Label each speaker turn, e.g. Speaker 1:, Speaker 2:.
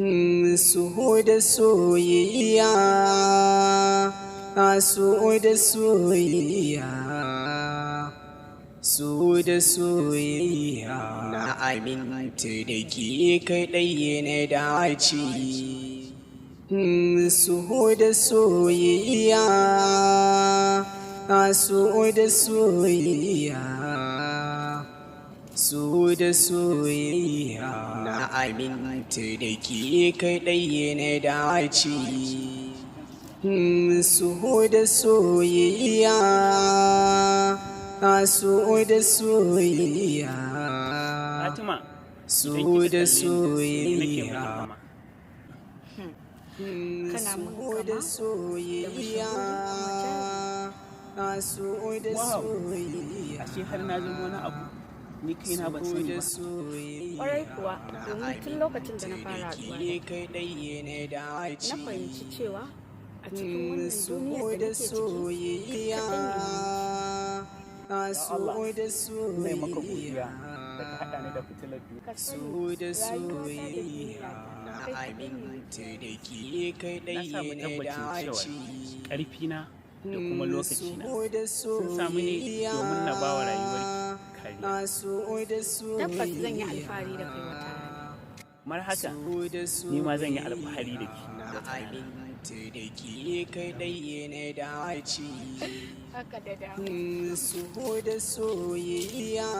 Speaker 1: so da soyayya, so da soyayya, so da soyayya. Na aminta da ke kaɗai na dace. So da soyayya, so da soyayya, so da soyayya. Na aminta da ke kaɗai na dace. So da soyayya, so da soyayya,
Speaker 2: Fatima,
Speaker 1: so da soyayya.
Speaker 3: Kana mun
Speaker 1: So da
Speaker 3: kama
Speaker 1: soyayya, so da soyayya,
Speaker 2: ashe har na zama wani abu ni kaina ban sani ba.
Speaker 3: Ƙwarai kuwa, domin tun lokacin da na fara haɗuwa da kai, na fahimci cewa a cikin wannan duniyar da nake ciki, kai kaɗai ne namiji.
Speaker 2: Ya Allah, ina maka godiya da ka haɗa ni da fitilar biyu.
Speaker 3: Ka sani rayuwata da duniya kai kaɗai ne.
Speaker 2: Na samu tabbacin cewa ƙarfina da kuma lokacina sun samu ne domin na bawa rayuwar kariya.
Speaker 3: Tabbas zan yi alfahari da kai wata rana.
Speaker 2: Mar haka, ni ma zan yi alfahari da ke.
Speaker 3: Haka da dama.
Speaker 1: So da soyayya.